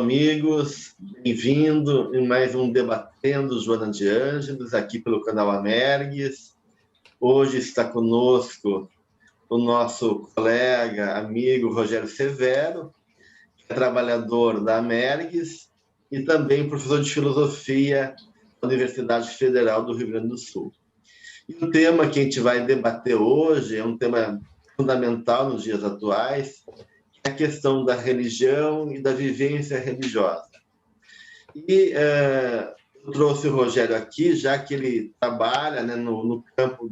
amigos, bem-vindo em mais um Debatendo Joana de Ângeles, aqui pelo canal Amergues. Hoje está conosco o nosso colega, amigo Rogério Severo, que é trabalhador da Amergues e também professor de filosofia da Universidade Federal do Rio Grande do Sul. E o tema que a gente vai debater hoje é um tema fundamental nos dias atuais, a questão da religião e da vivência religiosa. E eu trouxe o Rogério aqui, já que ele trabalha, né, no campo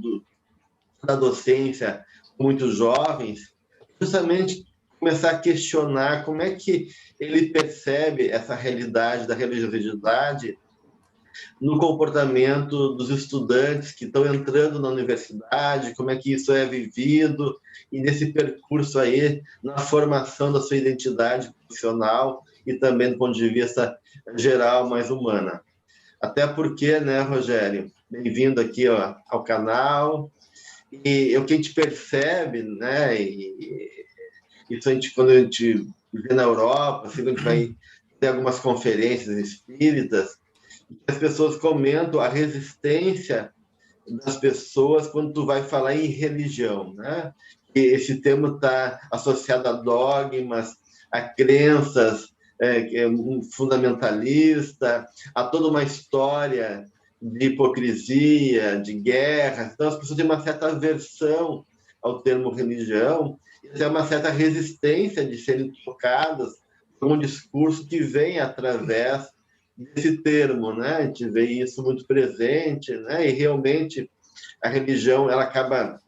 da docência com muitos jovens, justamente começar a questionar como é que ele percebe essa realidade da religiosidade no comportamento dos estudantes que estão entrando na universidade, como é que isso é vivido, e nesse percurso aí, na formação da sua identidade profissional e também do ponto de vista geral, mais humana. Até porque, né, Rogério, bem-vindo aqui ao canal, e o que a gente percebe, né, isso quando a gente vê na Europa, assim, a gente vai ter algumas conferências espíritas, as pessoas comentam a resistência das pessoas quando tu vai falar em religião, né? E esse termo está associado a dogmas, a crenças fundamentalista, a toda uma história de hipocrisia, de guerra. Então, as pessoas têm uma certa aversão ao termo religião, e tem uma certa resistência de serem tocadas por um discurso que vem através desse termo, né? A gente vê isso muito presente, né? E realmente a religião ela acaba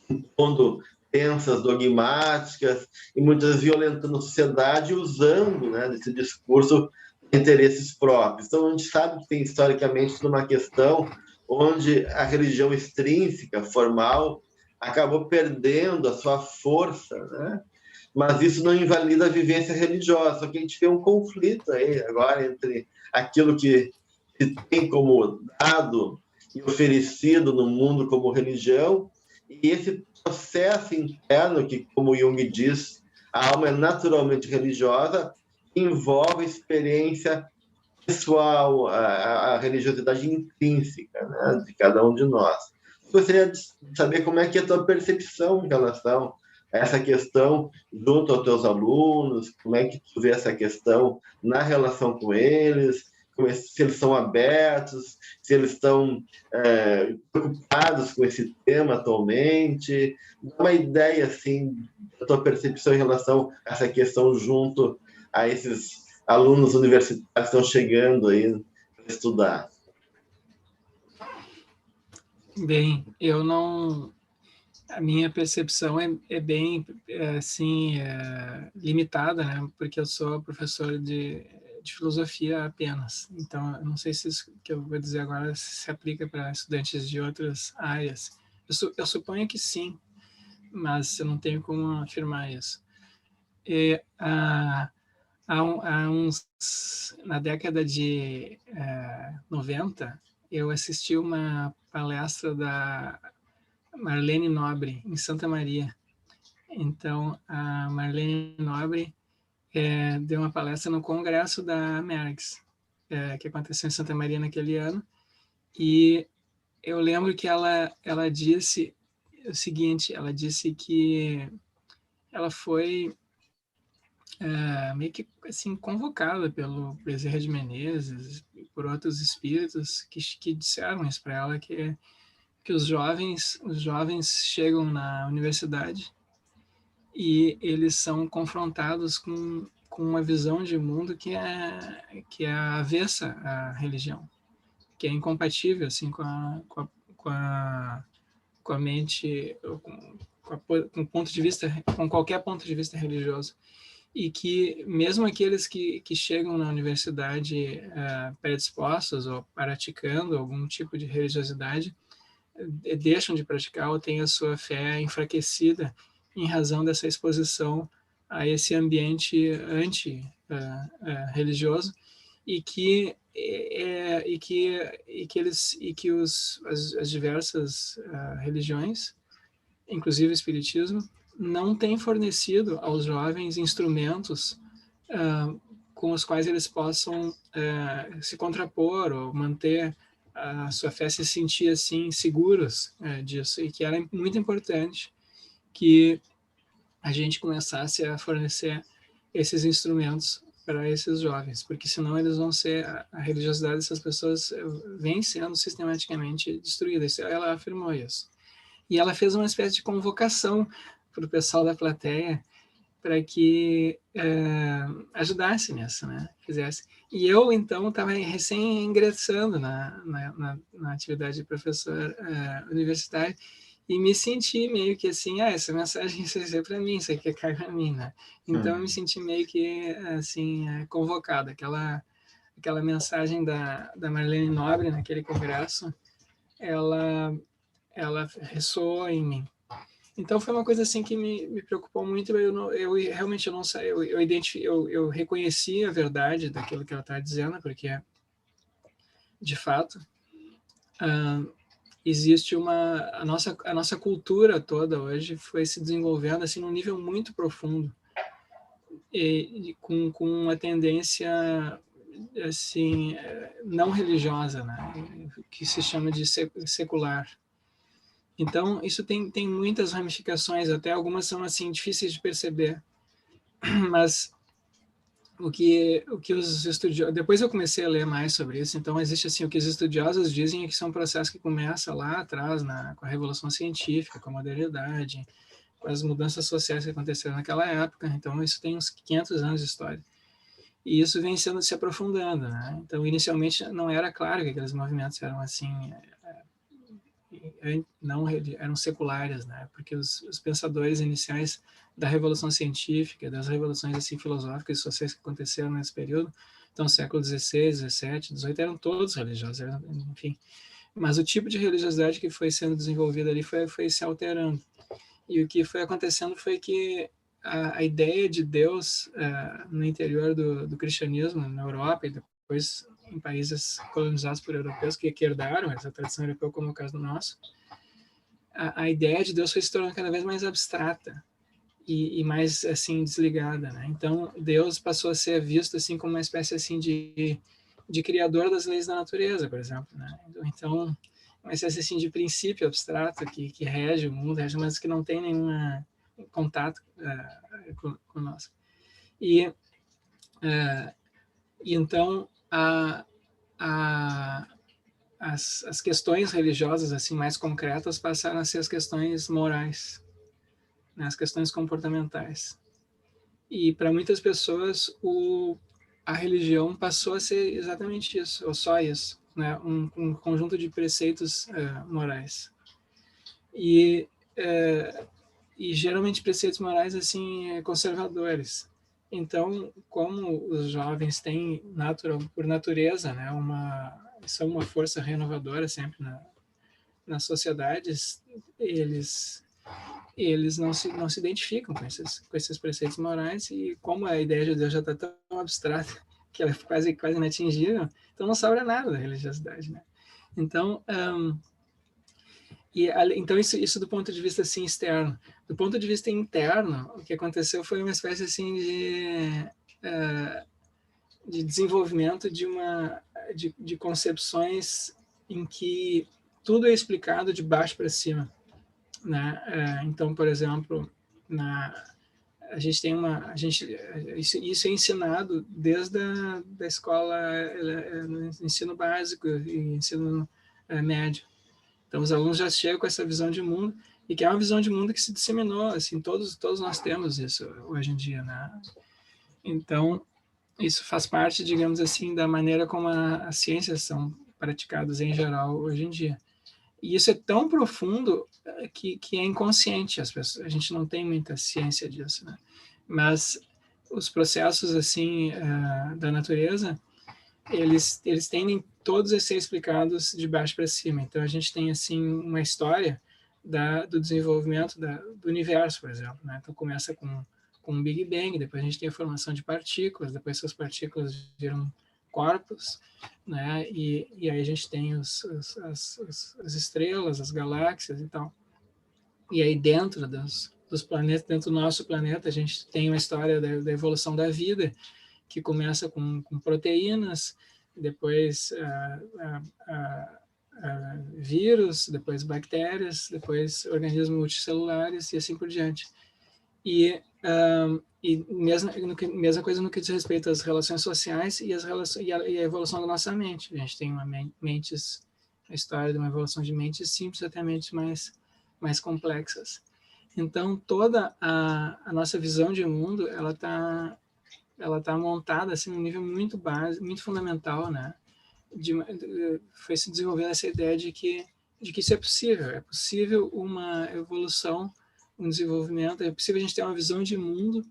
impondo crenças dogmáticas e muitas vezes violentando a sociedade, usando, né, desse discurso interesses próprios. Então a gente sabe que tem historicamente uma questão onde a religião extrínseca, formal, acabou perdendo a sua força, né? Mas isso não invalida a vivência religiosa, só que a gente tem um conflito aí agora entre aquilo que se tem como dado e oferecido no mundo como religião e esse processo interno que, como Jung diz, a alma é naturalmente religiosa, envolve a experiência pessoal, a religiosidade intrínseca, né, de cada um de nós. Gostaria de saber como é que é a tua percepção em relação a essa questão junto aos teus alunos, como é que tu vê essa questão na relação com eles, se eles são abertos, se eles estão preocupados com esse tema atualmente. Dá uma ideia, assim, da tua percepção em relação a essa questão junto a esses alunos universitários que estão chegando aí para estudar. Bem, eu não... A minha percepção é bem, assim, limitada, né? Porque eu sou professor de filosofia apenas. Então, eu não sei se isso que eu vou dizer agora se aplica para estudantes de outras áreas. Eu suponho que sim, mas eu não tenho como afirmar isso. E, na década de 90, eu assisti uma palestra da Marlene Nobre, em Santa Maria. Então, a Marlene Nobre deu uma palestra no congresso da Amergues, que aconteceu em Santa Maria naquele ano, e eu lembro que ela disse o seguinte, ela disse que ela foi meio que assim, convocada pelo Bezerra de Menezes e por outros espíritos que disseram isso para ela, que os jovens chegam na universidade e eles são confrontados com uma visão de mundo que é avessa à religião, que é incompatível assim com a mente, com ponto de vista, com qualquer ponto de vista religioso, e que mesmo aqueles que chegam na universidade predispostos ou praticando algum tipo de religiosidade deixam de praticar ou têm a sua fé enfraquecida em razão dessa exposição a esse ambiente anti-religioso e que as diversas religiões, inclusive o espiritismo, não têm fornecido aos jovens instrumentos com os quais eles possam se contrapor ou manter a sua fé, se sentir assim seguros disso, e que era muito importante que a gente começasse a fornecer esses instrumentos para esses jovens, porque senão eles vão ser, a religiosidade dessas pessoas vem sendo sistematicamente destruída. Ela afirmou isso. E ela fez uma espécie de convocação para o pessoal da plateia para que ajudasse nisso, né? Fizesse. E eu, então, estava recém-ingressando na atividade de professor universitário e me senti meio que assim, essa mensagem é para mim, isso aqui cai para mim, né? Então, eu me senti meio que, assim, convocado. Aquela mensagem da Marlene Nobre naquele congresso, ela ressoou em mim. Então foi uma coisa assim que me preocupou muito. Eu realmente não sei, eu reconheci a verdade daquilo que ela está dizendo, porque de fato existe a nossa cultura toda hoje foi se desenvolvendo assim num nível muito profundo e com uma tendência assim não religiosa, né, que se chama de secular. Então, isso tem muitas ramificações, até algumas são assim difíceis de perceber, mas o que os estudiosos... Depois eu comecei a ler mais sobre isso, então existe assim, o que os estudiosos dizem é que são um processo que começa lá atrás, com a Revolução Científica, com a modernidade, com as mudanças sociais que aconteceram naquela época, então isso tem uns 500 anos de história. E isso vem se aprofundando, né? Então, inicialmente, não era claro que aqueles movimentos eram assim... não eram seculares, né? Porque os pensadores iniciais da Revolução Científica, das revoluções assim filosóficas e sociais que aconteceram nesse período, então século XVI, XVII, XVIII, eram todos religiosos, enfim. Mas o tipo de religiosidade que foi sendo desenvolvida ali foi se alterando. E o que foi acontecendo foi que a ideia de Deus no interior do cristianismo, na Europa e depois em países colonizados por europeus que herdaram essa tradição europeia, como é o caso do nosso, a ideia de Deus foi se tornando cada vez mais abstrata e mais assim desligada, né? Então Deus passou a ser visto assim como uma espécie assim de criador das leis da natureza, por exemplo, né? Então uma espécie assim de princípio abstrato que rege o mundo, mas que não tem nenhum contato conosco. E então as questões religiosas assim mais concretas passaram a ser as questões morais, né, as questões comportamentais. E para muitas pessoas a religião passou a ser exatamente isso, ou só isso, né, um conjunto de preceitos morais. E geralmente preceitos morais assim conservadores. Então, como os jovens têm por natureza, né, são uma força renovadora sempre nas sociedades, eles não se identificam com esses preceitos morais, e como a ideia de Deus já está tão abstrata que ela é quase inatingível, então não sobra nada da religiosidade, né? Então, então isso do ponto de vista assim externo. Do ponto de vista interno, o que aconteceu foi uma espécie assim de desenvolvimento de concepções em que tudo é explicado de baixo para cima, né? Então, por exemplo, a gente tem isso é ensinado desde da escola, no ensino básico e ensino médio. Então, os alunos já chegam com essa visão de mundo, e que é uma visão de mundo que se disseminou, assim, todos nós temos isso hoje em dia, né? Então, isso faz parte, digamos assim, da maneira como as ciências são praticadas em geral hoje em dia. E isso é tão profundo que é inconsciente. A gente não tem muita ciência disso, né? Mas os processos assim da natureza, eles tendem todos a ser explicados de baixo para cima. Então a gente tem assim uma história do desenvolvimento do universo, por exemplo, né? Então começa com o Big Bang, depois a gente tem a formação de partículas, depois essas partículas viram corpos, né? E aí a gente tem as estrelas, as galáxias e tal. E aí dentro dos planetas, dentro do nosso planeta, a gente tem uma história da evolução da vida, que começa com proteínas, depois vírus, depois bactérias, depois organismos multicelulares e assim por diante. E mesma coisa no que diz respeito às relações sociais e a evolução da nossa mente. A gente tem a história de uma evolução de mentes simples até mentes mais complexas. Então, toda a nossa visão de mundo, ela tá montada assim, num nível muito básico, muito fundamental, né? Foi se desenvolvendo essa ideia de que isso é possível uma evolução, um desenvolvimento, é possível a gente ter uma visão de mundo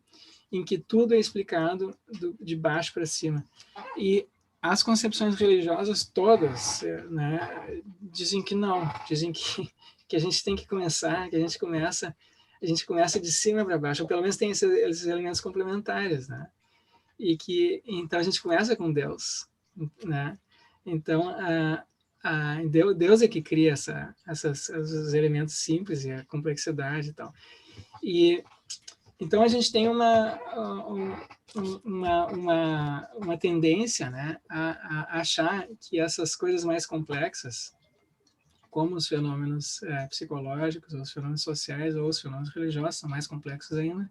em que tudo é explicado de baixo para cima. E as concepções religiosas todas, né, dizem que não, dizem que a gente tem que começar, que a gente começa de cima para baixo, ou pelo menos tem esses elementos complementares, né? E que então a gente começa com Deus, né? Então Deus é que cria esses elementos simples e a complexidade e tal. E então a gente tem uma tendência, né, a achar que essas coisas mais complexas, como os fenômenos psicológicos, ou os fenômenos sociais, ou os fenômenos religiosos, são mais complexos ainda,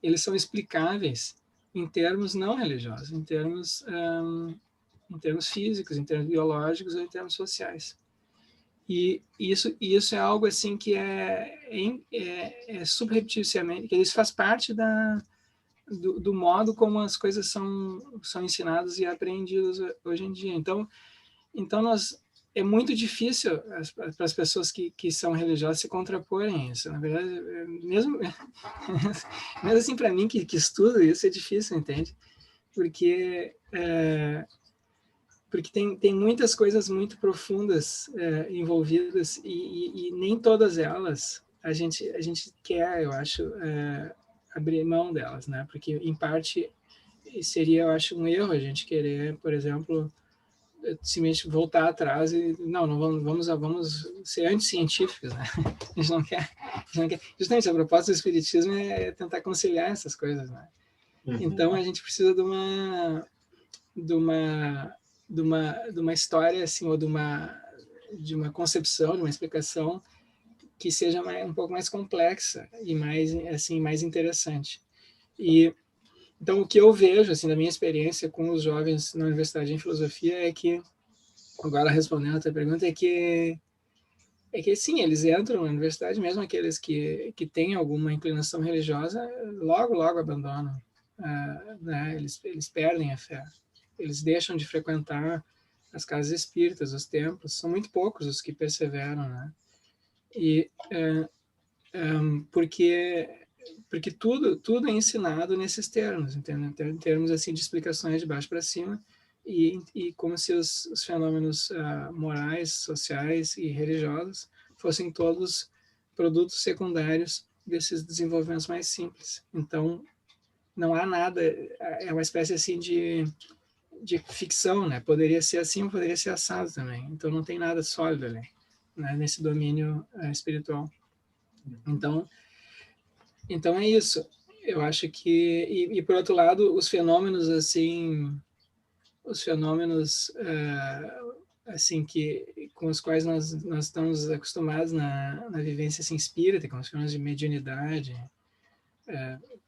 eles são explicáveis em termos não religiosos, em termos físicos, em termos biológicos ou em termos sociais. E isso é algo assim que é subrepticiamente, que isso faz parte do modo como as coisas são ensinadas e aprendidas hoje em dia. Então é muito difícil para as pessoas que são religiosas se contraporem a isso. Na verdade, mesmo assim, para mim que estudo isso é difícil, entende? Porque tem muitas coisas muito profundas envolvidas e nem todas elas a gente quer, eu acho, abrir mão delas, né? Porque em parte seria, eu acho, um erro a gente querer, por exemplo, simplesmente voltar atrás e não vamos ser anticientíficos, né? A gente não quer. Justamente a proposta do espiritismo é tentar conciliar essas coisas, né? Então a gente precisa de uma história assim, ou de uma concepção, de uma explicação que seja um pouco mais complexa e mais interessante. E então o que eu vejo assim da minha experiência com os jovens na universidade em filosofia é que, agora respondendo a tua pergunta, é que sim, eles entram na universidade, mesmo aqueles que têm alguma inclinação religiosa, logo abandonam, né? Eles perdem a fé. Eles deixam de frequentar as casas espíritas, os templos. São muito poucos os que perseveram, né? E porque tudo é ensinado nesses termos, entendeu? Em termos assim de explicações de baixo para cima, e como se os fenômenos morais, sociais e religiosos fossem todos produtos secundários desses desenvolvimentos mais simples. Então não há nada, é uma espécie assim de ficção, né? Poderia ser assim, poderia ser assado também. Então não tem nada sólido ali, né? Nesse domínio espiritual. Então é isso. Eu acho que e por outro lado, os fenômenos assim, assim que com os quais nós estamos acostumados na vivência assim, espírita, como os fenômenos de mediunidade,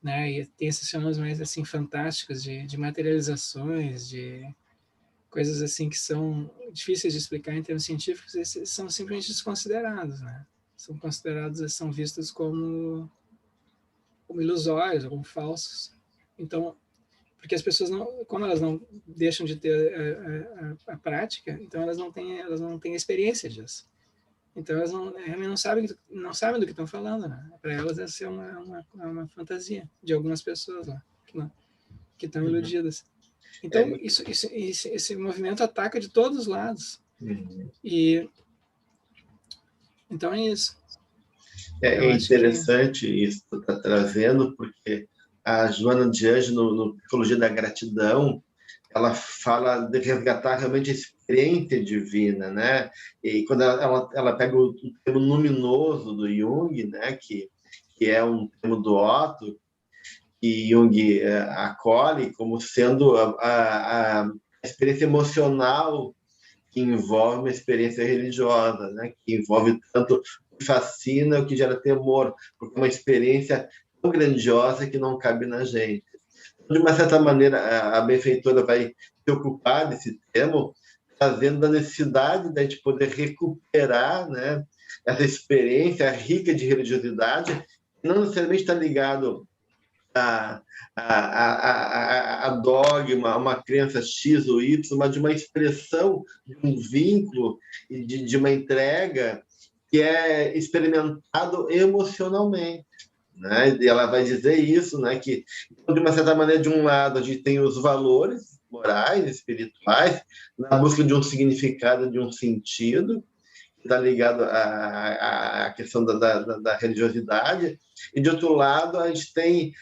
né? E tem esses fenômenos mais assim fantásticos de materializações, de coisas assim que são difíceis de explicar em termos científicos, esses são simplesmente desconsiderados, né? São vistos como ilusórios, ou como falsos. Então, porque as pessoas como elas não deixam de ter a prática, então elas não têm experiência disso. Então elas realmente não sabem do que estão falando, né? Para elas essa é uma fantasia de algumas pessoas lá que estão iludidas. Então esse movimento ataca de todos os lados. E então é isso. É interessante isso que tu está trazendo, porque a Joana de Anjos, no Psicologia da Gratidão, ela fala de resgatar realmente a experiência divina, né? E quando ela pega o termo luminoso do Jung, né? Que é um termo do Otto, que Jung acolhe como sendo a experiência emocional que envolve uma experiência religiosa, né? Que envolve tanto o que fascina, o que gera temor, porque é uma experiência tão grandiosa que não cabe na gente. De uma certa maneira, a benfeitora vai se ocupar desse tema, trazendo da necessidade da gente poder recuperar, né, essa experiência rica de religiosidade, que não necessariamente está ligado a dogma, uma crença X ou Y, mas de uma expressão, de um vínculo e de uma entrega que é experimentado emocionalmente. Né? E ela vai dizer isso, né? Que, de uma certa maneira, de um lado, a gente tem os valores morais, espirituais, na busca de um significado, de um sentido, está ligado à questão da religiosidade, e de outro lado a gente tem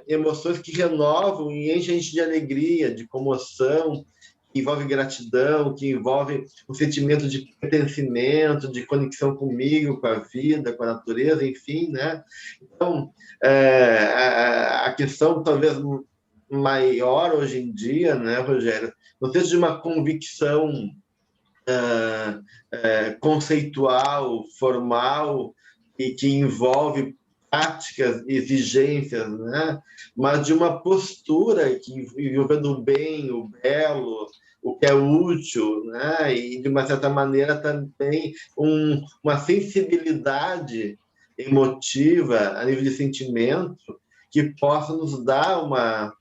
emoções que renovam e enchem a gente de alegria, de comoção, que envolve gratidão, que envolve um sentimento de pertencimento, de conexão comigo, com a vida, com a natureza, enfim, né? Então, a questão talvez maior hoje em dia, né, Rogério, não seja de uma convicção conceitual, formal, e que envolve práticas, exigências, né? Mas de uma postura que envolvendo o bem, o belo, o que é útil, né? E de uma certa maneira também uma sensibilidade emotiva a nível de sentimento que possa nos dar uma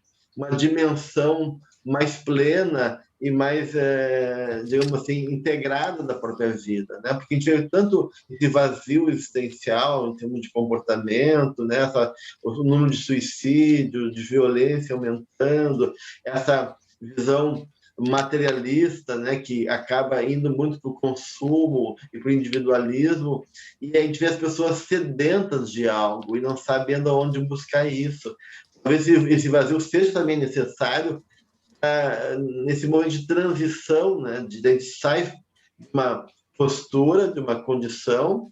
dimensão mais plena e mais, digamos assim, integrada da própria vida, né? Porque a gente vê tanto esse vazio existencial em termos de comportamento, né? O número de suicídio, de violência aumentando, essa visão materialista, né, que acaba indo muito para o consumo e para o individualismo, e a gente vê as pessoas sedentas de algo e não sabendo aonde buscar isso. Talvez esse vazio seja também necessário nesse momento de transição, né, de a gente sai de uma postura, de uma condição,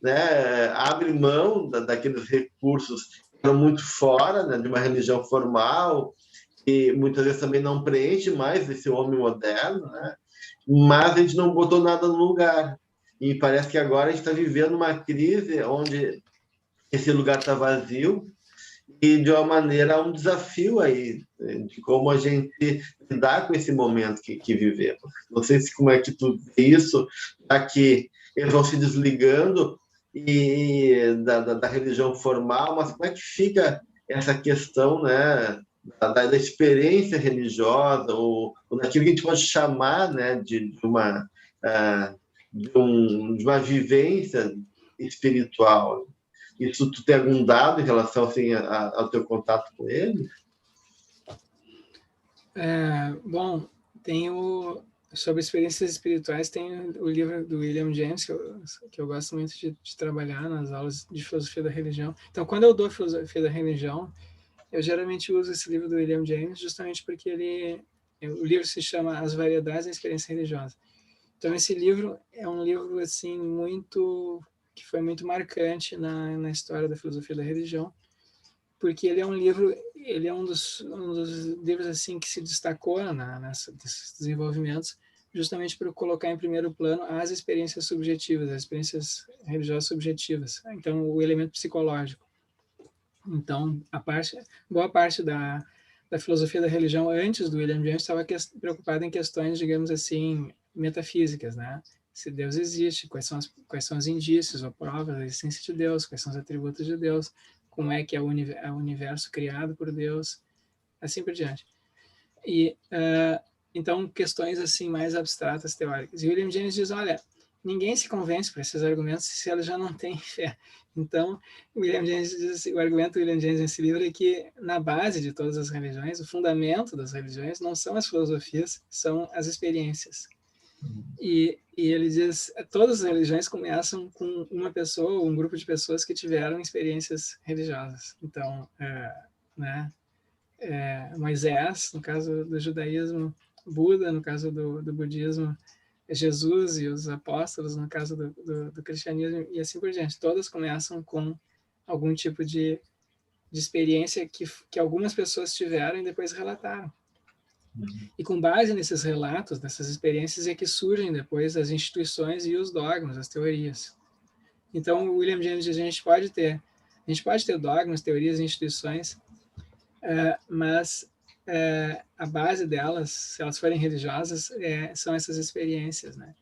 né, abre mão daqueles recursos que estão muito fora, né, de uma religião formal, que muitas vezes também não preenche mais esse homem moderno, né, mas a gente não botou nada no lugar. E parece que agora a gente está vivendo uma crise onde esse lugar está vazio, e de uma maneira um desafio aí de como a gente lidar com esse momento que vivemos. Não sei se como é que tu vê isso, já que eles vão se desligando da religião formal, mas como é que fica essa questão, né, da experiência religiosa ou daquilo que a gente pode chamar, né, de uma vivência espiritual? Isso tu tem algum dado em relação assim, ao teu contato com ele? Bom, sobre experiências espirituais, tem o livro do William James, que eu gosto muito de trabalhar nas aulas de filosofia da religião. Então, quando eu dou filosofia da religião, eu geralmente uso esse livro do William James justamente porque o livro se chama As Variedades da Experiência Religiosa. Então, esse livro é um livro assim que foi muito marcante na história da filosofia da religião, porque ele é um dos livros assim que se destacou nesses desenvolvimentos, justamente por colocar em primeiro plano as experiências subjetivas, as experiências religiosas subjetivas, então o elemento psicológico. Então, boa parte da filosofia da religião antes do William James estava preocupada em questões, digamos assim, metafísicas, né? Se Deus existe, quais são os indícios ou provas da existência de Deus, quais são os atributos de Deus, como é que é o universo criado por Deus, assim por diante. E então questões assim mais abstratas, teóricas. E William James diz, olha, ninguém se convence por esses argumentos se ela já não tem fé. Então, William James diz, o argumento do William James nesse livro é que na base de todas as religiões, o fundamento das religiões não são as filosofias, são as experiências. E ele diz, todas as religiões começam com uma pessoa ou um grupo de pessoas que tiveram experiências religiosas. Então, né, Moisés, no caso do judaísmo, Buda, no caso do budismo, Jesus e os apóstolos, no caso do cristianismo, e assim por diante. Todas começam com algum tipo de de experiência que algumas pessoas tiveram e depois relataram. E com base nesses relatos, nessas experiências, é que surgem depois as instituições e os dogmas, as teorias. Então, o William James diz, a gente pode ter dogmas, teorias e instituições, mas a base delas, se elas forem religiosas, são essas experiências, né?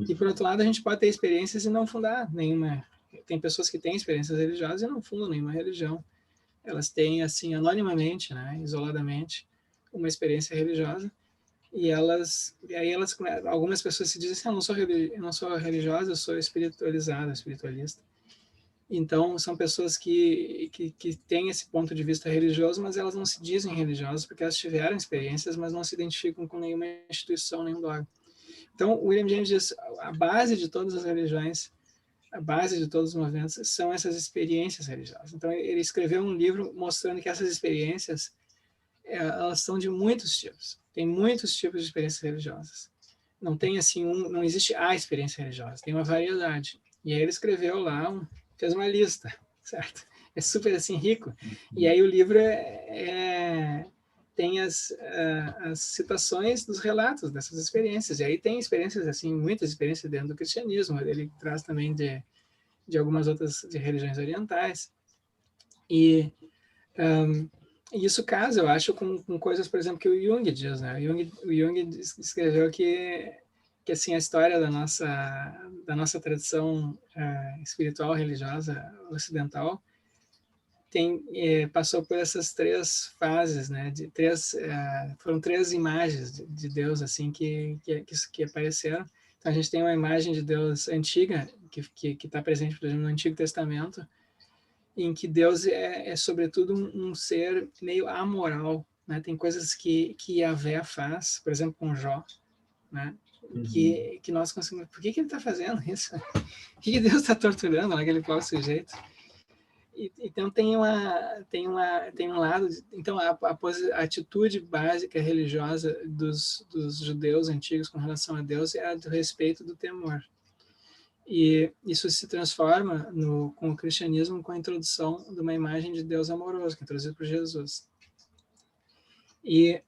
E, por outro lado, a gente pode ter experiências e não fundar nenhuma. Tem pessoas que têm experiências religiosas e não fundam nenhuma religião. Elas têm, assim, anonimamente, né, isoladamente, uma experiência religiosa. E aí algumas pessoas se dizem assim, eu não sou religiosa, eu sou espiritualizada, espiritualista. Então, são pessoas que têm esse ponto de vista religioso, mas elas não se dizem religiosas porque elas tiveram experiências, mas não se identificam com nenhuma instituição, nenhum dogma. Então, o William James diz, a base de todas as religiões, a base de todos os movimentos são essas experiências religiosas. Então, ele escreveu um livro mostrando que essas experiências, elas são de muitos tipos. Tem muitos tipos de experiências religiosas. Não tem assim não existe a experiência religiosa, tem uma variedade. E aí ele escreveu lá, fez uma lista, certo? É super assim rico. E aí o livro tem as citações dos relatos dessas experiências. E aí tem experiências assim, muitas experiências dentro do cristianismo. Ele traz também de algumas outras de religiões orientais. E isso casa, eu acho, com coisas, por exemplo, que o Jung diz, né? O Jung escreveu que assim, a história da nossa tradição espiritual, religiosa, ocidental, passou por essas três fases, né? Foram três imagens de Deus, assim, que apareceram. Então, a gente tem uma imagem de Deus antiga, que está presente, por exemplo, no Antigo Testamento, em que Deus sobretudo, um ser meio amoral, né? Tem coisas que Yahvé faz, por exemplo, com Jó, né? Que nós conseguimos... Por que ele está fazendo isso? Por que Deus está torturando aquele pobre sujeito? Então, tem um lado... Então, a atitude básica religiosa dos judeus antigos com relação a Deus é a do respeito, do temor. E isso se transforma com o cristianismo, com a introdução de uma imagem de Deus amoroso, que é introduzida por Jesus. E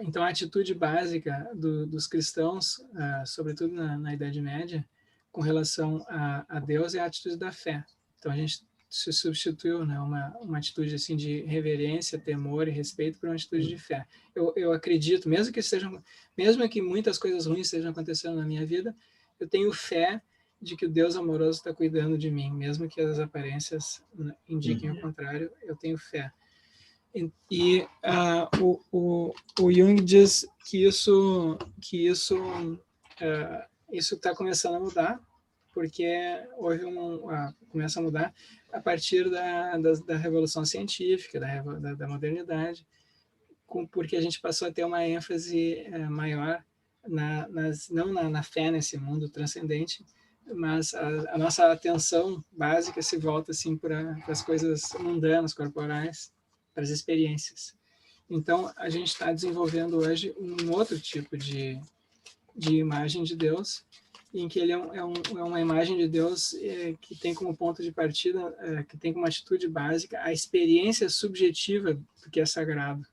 então a atitude básica dos cristãos, sobretudo na Idade Média, com relação a Deus, é a atitude da fé. Então a gente se substituiu, né, uma atitude assim de reverência, temor e respeito por uma atitude de fé. Eu acredito, mesmo que muitas coisas ruins estejam acontecendo na minha vida, eu tenho fé de que o Deus amoroso está cuidando de mim, mesmo que as aparências indiquem o contrário, eu tenho fé. E o Jung diz que isso está começando a mudar, porque começa a mudar a partir da revolução científica, da modernidade, porque a gente passou a ter uma ênfase maior não na fé nesse mundo transcendente, mas a nossa atenção básica se volta assim para as coisas mundanas, corporais, para as experiências. Então, a gente está desenvolvendo hoje um outro tipo de imagem de Deus, em que ele é uma imagem de Deus que tem como ponto de partida, que tem como atitude básica a experiência subjetiva do que é sagrado.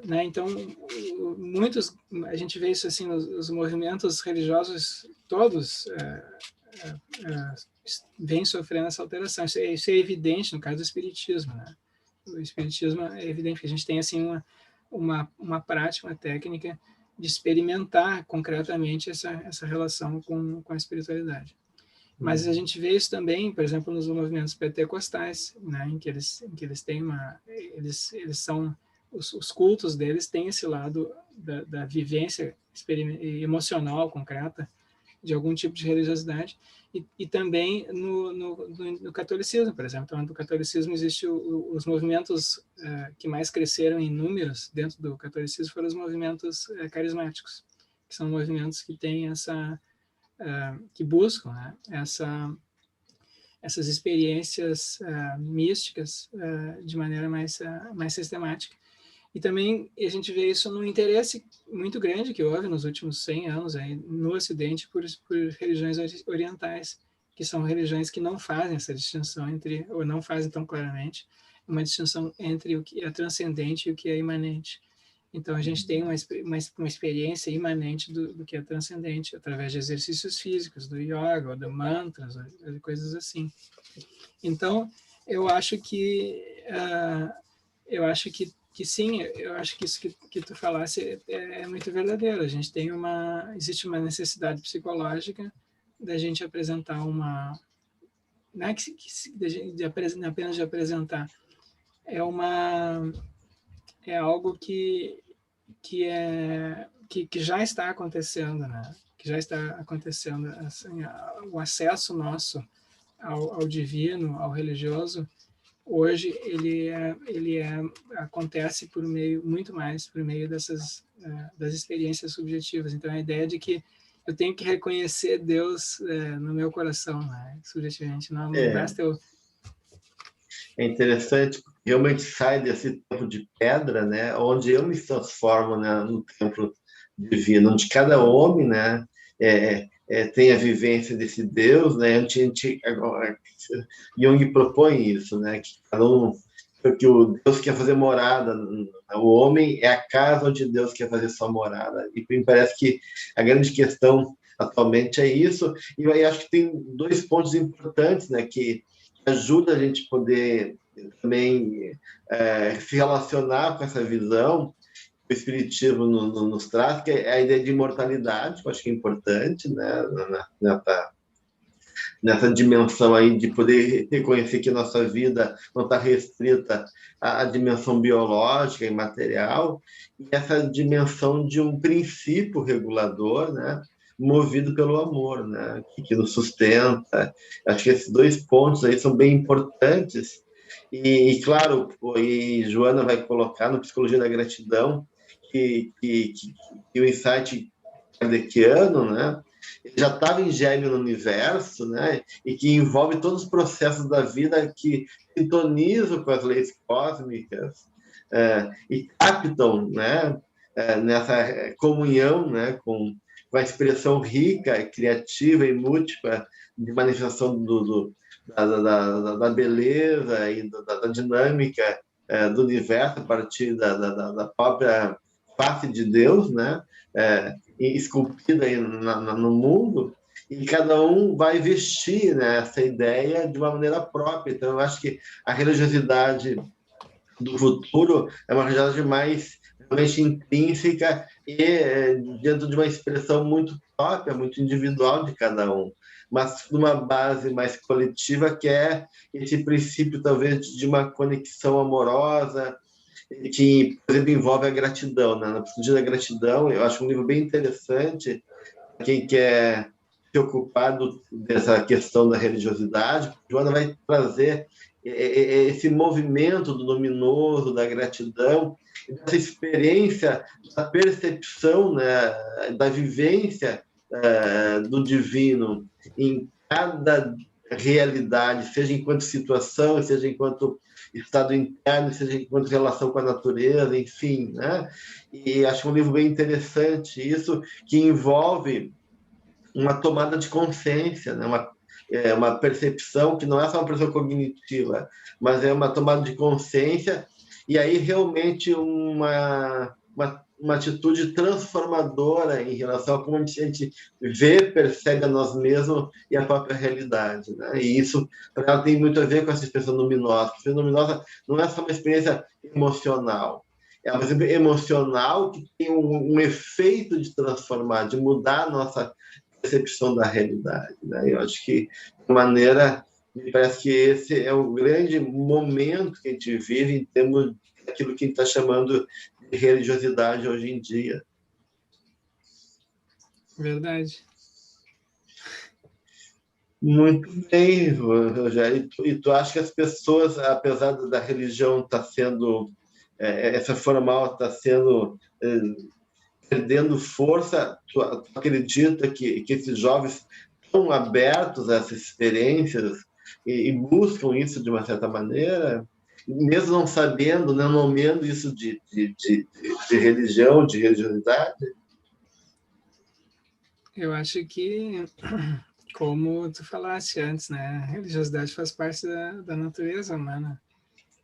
Né, então, a gente vê isso assim, os movimentos religiosos todos vêm sofrendo essa alteração. Isso é evidente no caso do espiritismo, né? O espiritismo é evidente que a gente tem assim uma prática, uma técnica de experimentar concretamente essa relação com a espiritualidade. Mas a gente vê isso também, por exemplo, nos movimentos pentecostais, né, em que eles têm eles são os cultos deles têm esse lado da vivência emocional concreta de algum tipo de religiosidade, e também no catolicismo, por exemplo. Então, no catolicismo existe os movimentos que mais cresceram em números dentro do catolicismo foram os movimentos carismáticos, que são movimentos que têm que buscam, né, essas experiências místicas de maneira mais sistemática. E também a gente vê isso num interesse muito grande que houve nos últimos 100 anos aí, no Ocidente por religiões orientais, que são religiões que não fazem essa distinção entre, ou não fazem tão claramente, uma distinção entre o que é transcendente e o que é imanente. Então, a gente tem uma experiência imanente do que é transcendente, através de exercícios físicos, do yoga, ou do mantras, ou de coisas assim. Então, eu acho que sim, eu acho que isso que tu falasse é muito verdadeiro. A gente tem existe uma necessidade psicológica da gente apresentar não é apenas de apresentar, é algo que já está acontecendo, né? Que já está acontecendo, assim, o acesso nosso ao divino, ao religioso, hoje acontece muito mais por meio das experiências subjetivas. Então, a ideia de que eu tenho que reconhecer Deus no meu coração, né? Subjetivamente, não basta eu... É interessante, porque realmente sai desse templo de pedra, né, onde eu me transformo, né, no templo divino, onde cada homem, né, tem a vivência desse Deus, né, agora, Jung propõe isso, né, que cada um, que o Deus quer fazer morada, o homem é a casa onde Deus quer fazer sua morada, e me parece que a grande questão atualmente é isso, e eu acho que tem dois pontos importantes, né, que ajuda a gente poder também se relacionar com essa visão que o Espiritismo nos traz, que é a ideia de imortalidade, que eu acho que é importante, né, nessa dimensão aí de poder reconhecer que a nossa vida não está restrita à dimensão biológica e material, e essa dimensão de um princípio regulador, né, movido pelo amor, né, que nos sustenta. Acho que esses dois pontos aí são bem importantes. E claro, e Joana vai colocar no Psicologia da Gratidão que o insight kardeciano, né, ele já estava em gêmeo no universo, né, e que envolve todos os processos da vida que sintonizam com as leis cósmicas e captam, né, nessa comunhão, né, com a expressão rica, criativa e múltipla de manifestação da beleza e da dinâmica do universo a partir da própria face de Deus, né, esculpida aí no mundo, e cada um vai vestir, né, essa ideia de uma maneira própria. Então, eu acho que a religiosidade do futuro é uma religiosidade mais realmente intrínseca e dentro de uma expressão muito própria, muito individual de cada um, mas numa base mais coletiva, que é esse princípio, talvez, de uma conexão amorosa, que, por exemplo, envolve a gratidão, né? Na Psicologia da Gratidão, eu acho um livro bem interessante para quem quer se ocupar dessa questão da religiosidade. Joana vai trazer esse movimento do luminoso, da gratidão, dessa experiência da percepção, né, da vivência do divino em cada realidade, seja enquanto situação, seja enquanto estado interno, seja enquanto relação com a natureza, enfim, né? E acho um livro bem interessante isso, que envolve uma tomada de consciência, né? Uma percepção que não é só uma percepção cognitiva, mas é uma tomada de consciência, e aí realmente uma atitude transformadora em relação a como a gente vê, percebe a nós mesmos e a própria realidade, né? E isso, para ela, tem muito a ver com essa expressão luminosa. A expressão luminosa não é só uma experiência emocional, é uma experiência emocional que tem um efeito de transformar, de mudar a nossa percepção da realidade, né? Eu acho que, de maneira, me parece que esse é o grande momento que a gente vive em termos daquilo que a gente está chamando de religiosidade hoje em dia. Verdade. Muito bem, Rogério. E tu acha que as pessoas, apesar da religião estar sendo, essa formal está sendo perdendo força, tu acredita que esses jovens estão abertos a essas experiências e buscam isso de uma certa maneira, mesmo não sabendo, não nomeando isso de religião, de religiosidade? Eu acho que como tu falaste antes, né? A religiosidade faz parte da natureza humana.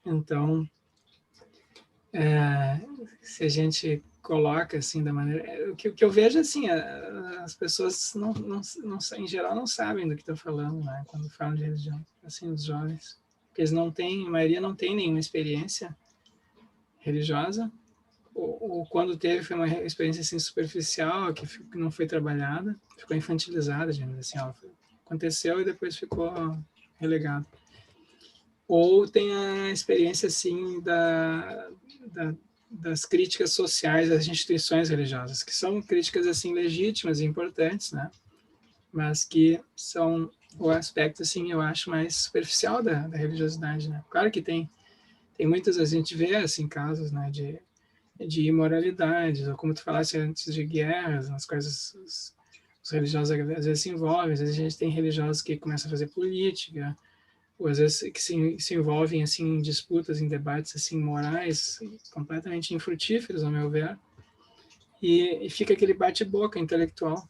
Então, se a gente coloca assim da maneira... O que eu vejo assim, as pessoas em geral não sabem do que estão falando, né? Quando falam de religião, assim, os jovens. Porque eles não têm, a maioria não tem nenhuma experiência religiosa, ou quando teve foi uma experiência assim superficial, que não foi trabalhada, ficou infantilizada, digamos assim, ó, aconteceu e depois ficou relegado. Ou tem a experiência assim das críticas sociais às instituições religiosas, que são críticas assim legítimas e importantes, né? Mas que são o aspecto assim, eu acho, mais superficial da religiosidade, né? Claro que tem muitas, a gente vê assim casos, né, de imoralidades, ou como tu falaste antes, de guerras, nas quais os religiosos às vezes se envolvem, às vezes a gente tem religiosos que começam a fazer política, ou às vezes que se envolvem assim, em disputas, em debates assim, morais, completamente infrutíferos, ao meu ver, e fica aquele bate-boca intelectual.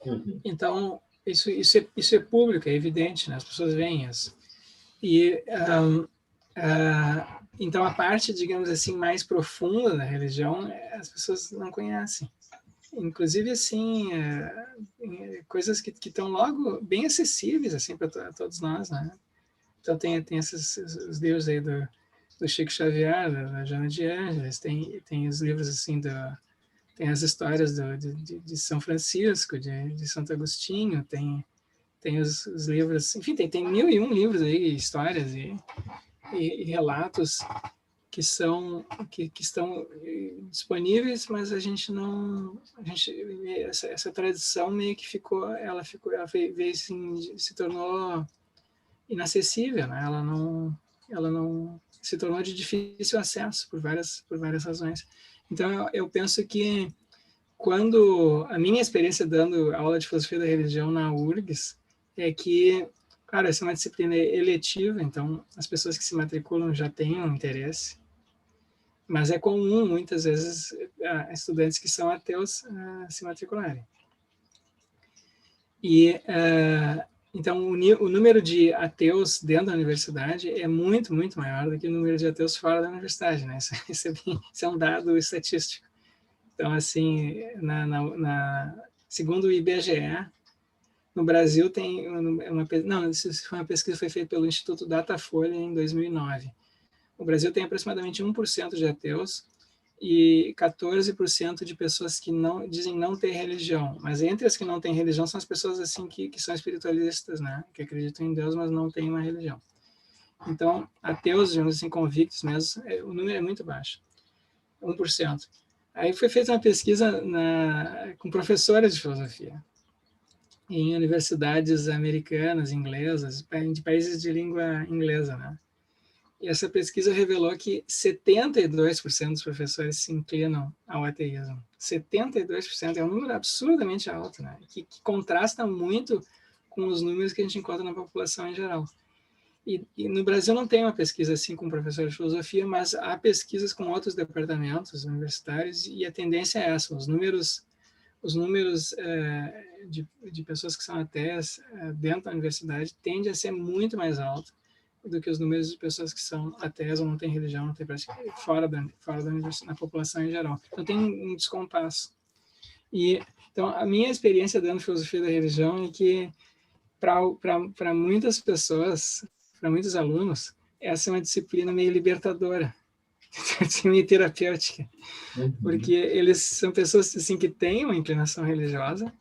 Uhum. Então, isso é público, é evidente, né? As pessoas veem isso. E então a parte, digamos assim, mais profunda da religião, as pessoas não conhecem. Inclusive assim, coisas que estão logo bem acessíveis assim para todos nós, né? Então tem esses os livros aí do Chico Xavier, da Joana de Ângeles, tem os livros assim tem as histórias de São Francisco, de Santo Agostinho, tem os livros, enfim, tem 1001 livros aí, histórias e relatos que estão disponíveis, mas a gente essa tradição meio que ela veio assim, se tornou inacessível, né? Ela não se tornou de difícil acesso por várias razões. Então eu penso que quando a minha experiência dando aula de filosofia da religião na URGS é que, claro, essa é uma disciplina eletiva, então as pessoas que se matriculam já têm um interesse, mas é comum muitas vezes estudantes que são ateus se matricularem. E então o número de ateus dentro da universidade é muito, muito maior do que o número de ateus fora da universidade, né? Isso é um dado estatístico. Então, assim, segundo o IBGE, no Brasil tem isso foi uma pesquisa que foi feita pelo Instituto Datafolha em 2009. O Brasil tem aproximadamente 1% de ateus e 14% de pessoas que dizem não ter religião. Mas entre as que não têm religião são as pessoas assim que são espiritualistas, né? Que acreditam em Deus, mas não têm uma religião. Então, ateus, digamos assim, convictos mesmo, o número é muito baixo, 1%. Aí foi feita uma pesquisa com professoras de filosofia em universidades americanas, inglesas, de países de língua inglesa, né? E essa pesquisa revelou que 72% dos professores se inclinam ao ateísmo. 72% é um número absurdamente alto, né? Que contrasta muito com os números que a gente encontra na população em geral. E no Brasil não tem uma pesquisa assim com professor de filosofia, mas há pesquisas com outros departamentos universitários e a tendência é essa. Os números de pessoas que são ateias dentro da universidade tendem a ser muito mais alto do que os números de pessoas que são ateias ou não têm religião, não têm prática fora da universidade, na população em geral. Então tem um descompasso. Então a minha experiência dando filosofia da religião é que para muitas pessoas, para muitos alunos, essa é uma disciplina meio libertadora, meio terapêutica, porque eles são pessoas assim que têm uma inclinação religiosa,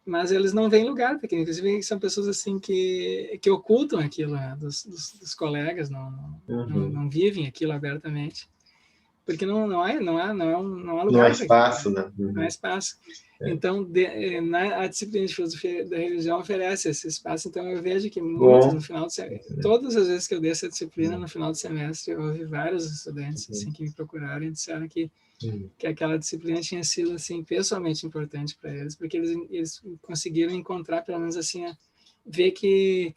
mas eles não veem lugar, porque inclusive são pessoas assim que ocultam aquilo, né, dos colegas, não vivem aquilo abertamente, porque não há lugar. Não há espaço, né? Não há espaço. Então, a disciplina de filosofia da religião oferece esse espaço. Então, eu vejo que muitos, no final do semestre, todas as vezes que eu dei essa disciplina, no final do semestre, eu ouvi vários estudantes assim, que me procuraram e disseram que aquela disciplina tinha sido assim, pessoalmente importante para eles, porque eles conseguiram encontrar, pelo menos assim, ver que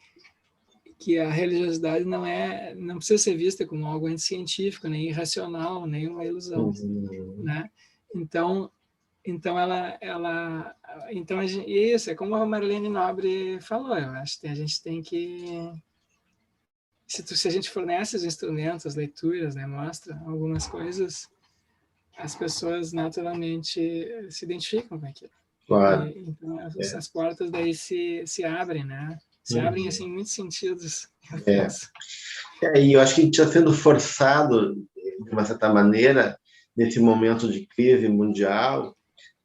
a religiosidade não precisa ser vista como algo anticientífico, nem irracional, nem uma ilusão, né? Então, Então, isso é como a Marlene Nobre falou, eu acho que a gente tem que, se a gente fornece os instrumentos, as leituras, né, mostra algumas coisas, as pessoas naturalmente se identificam com aquilo. Claro. Então, as portas daí se abrem, né? Se abrem, assim, em muitos sentidos, eu penso. E eu acho que a gente está sendo forçado, de uma certa maneira, nesse momento de crise mundial,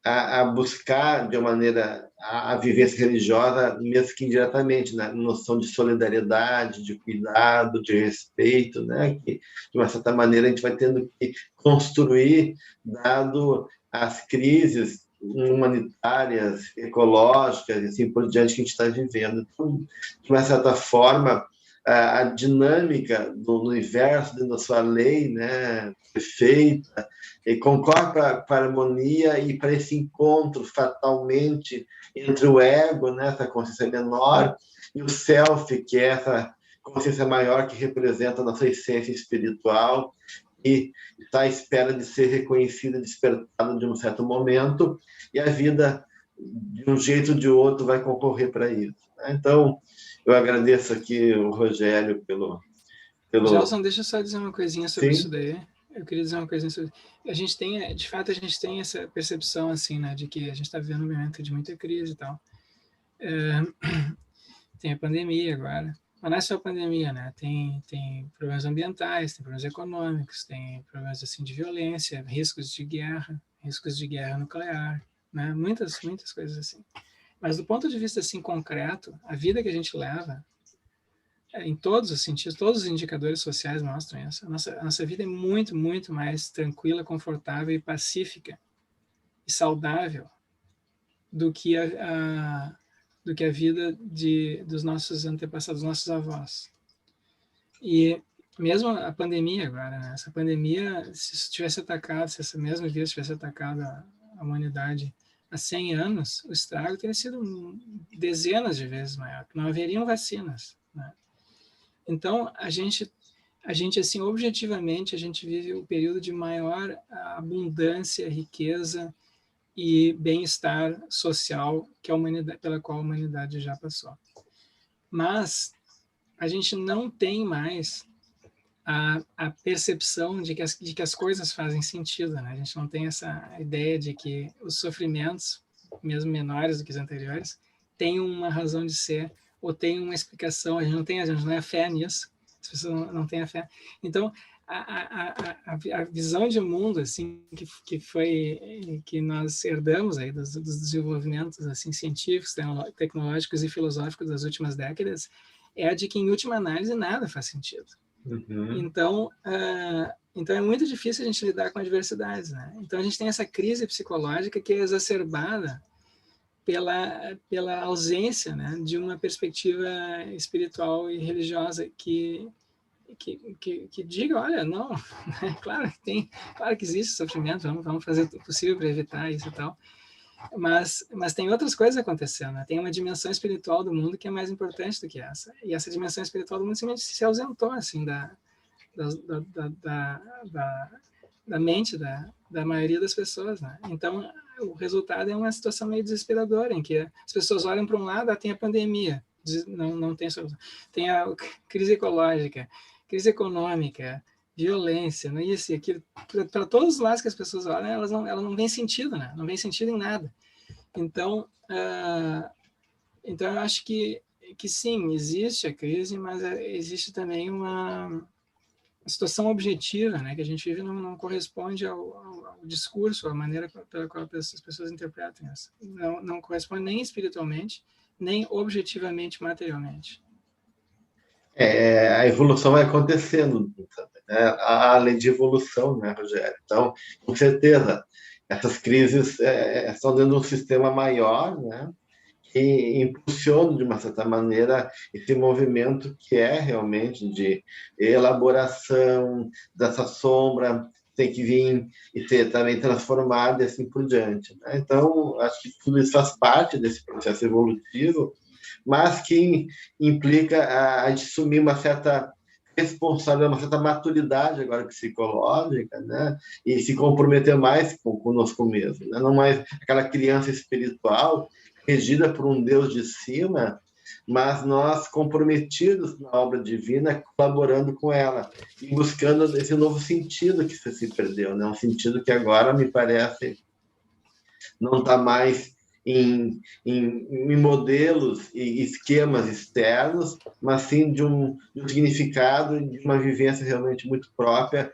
a buscar, de uma maneira, a vivência religiosa, mesmo que indiretamente, na noção de solidariedade, de cuidado, de respeito, né? Que, de uma certa maneira, a gente vai tendo que construir, dado as crises humanitárias, ecológicas, e assim por diante, que a gente está vivendo. Então, de uma certa forma, a dinâmica do universo, dentro da sua lei, né, perfeita, e concorre para a harmonia e para esse encontro fatalmente entre o ego, né, essa consciência menor, e o self, que é essa consciência maior que representa a nossa essência espiritual e está à espera de ser reconhecida, despertada de um certo momento, e a vida, de um jeito ou de outro, vai concorrer para isso. Então, eu agradeço aqui o Rogério pelo... Gelson, deixa eu só dizer uma coisinha sobre Sim. isso daí. Eu queria dizer uma coisinha sobre... A gente tem, de fato, a gente tem essa percepção, assim, né, de que a gente está vivendo um momento de muita crise e tal. Tem a pandemia agora. Mas não é só a pandemia, né? Tem problemas ambientais, tem problemas econômicos, tem problemas, assim, de violência, riscos de guerra nuclear, né? Muitas coisas assim. Mas do ponto de vista, assim, concreto, a vida que a gente leva, em todos os sentidos, todos os indicadores sociais mostram isso. A nossa vida é muito, muito mais tranquila, confortável e pacífica e saudável do que do que a vida dos nossos antepassados, dos nossos avós. E mesmo a pandemia agora, né? Essa pandemia, se tivesse atacado, se essa mesma vírus tivesse atacado a humanidade há 100 anos, o estrago teria sido dezenas de vezes maior, não haveriam vacinas, né? Então, a gente, assim, objetivamente, a gente vive o período de maior abundância, riqueza e bem-estar social que pela qual a humanidade já passou. Mas a gente não tem mais a percepção de que as coisas fazem sentido, né? A gente não tem essa ideia de que os sofrimentos, mesmo menores do que os anteriores, têm uma razão de ser ou têm uma explicação. A gente não tem a fé nisso. As pessoas não têm a fé. Então, a visão de mundo assim que nós herdamos aí dos desenvolvimentos assim científicos, tecnológicos e filosóficos das últimas décadas é a de que, em última análise, nada faz sentido. Então, então é muito difícil a gente lidar com adversidades, né? Então a gente tem essa crise psicológica que é exacerbada pela ausência, né, de uma perspectiva espiritual e religiosa que diga, olha, não, claro que existe sofrimento, vamos fazer o possível para evitar isso e tal. Mas tem outras coisas acontecendo, né? Tem uma dimensão espiritual do mundo que é mais importante do que essa. E essa dimensão espiritual do mundo simplesmente se ausentou assim da mente da maioria das pessoas, né? Então, o resultado é uma situação meio desesperadora, em que as pessoas olham para um lado, tem a pandemia, não tem solução. Tem a crise ecológica, crise econômica, violência, não é isso e aquilo. Para todos os lados que as pessoas olham, elas não veem sentido, né? Não vem sentido em nada. Então, eu acho que sim, existe a crise, mas existe também uma situação objetiva, né, que a gente vive não corresponde ao discurso, à maneira pela qual as pessoas interpretam isso. Não corresponde nem espiritualmente, nem objetivamente, materialmente. A evolução vai acontecendo, né? A lei de evolução, né, Rogério? Então, com certeza, essas crises estão dentro de um sistema maior, né, que impulsiona, de uma certa maneira, esse movimento que é realmente de elaboração dessa sombra, tem que vir e ser também transformada e assim por diante, né? Então, acho que tudo isso faz parte desse processo evolutivo, mas que implica a gente assumir uma certa responsabilidade, uma certa maturidade agora psicológica, né? E se comprometer mais conosco mesmo, né? Não mais aquela criança espiritual regida por um Deus de cima, mas nós comprometidos na obra divina, colaborando com ela e buscando esse novo sentido que se perdeu, né? Um sentido que agora me parece não está mais em modelos e esquemas externos, mas sim de um significado, de uma vivência realmente muito própria,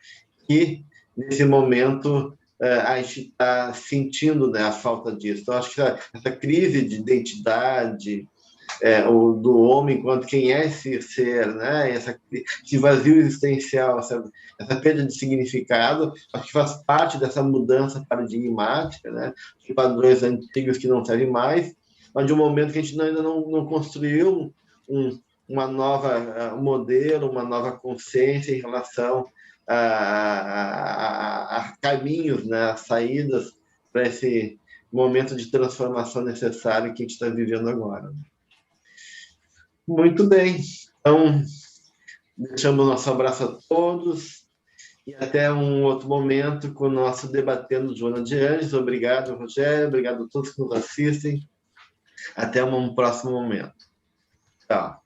que nesse momento a gente está sentindo, né, a falta disso. Então, acho que essa crise de identidade do homem enquanto quem é esse ser, né? Esse vazio existencial, essa perda de significado, acho que faz parte dessa mudança paradigmática, né? De padrões antigos que não servem mais, mas de um momento que a gente ainda não construiu uma nova modelo, uma nova consciência em relação a caminhos, né? A saídas para esse momento de transformação necessário que a gente está vivendo agora. Muito bem. Então, deixamos nosso abraço a todos e até um outro momento com o nosso Debatendo Joana de Anjos. Obrigado, Rogério. Obrigado a todos que nos assistem. Até um próximo momento. Tchau.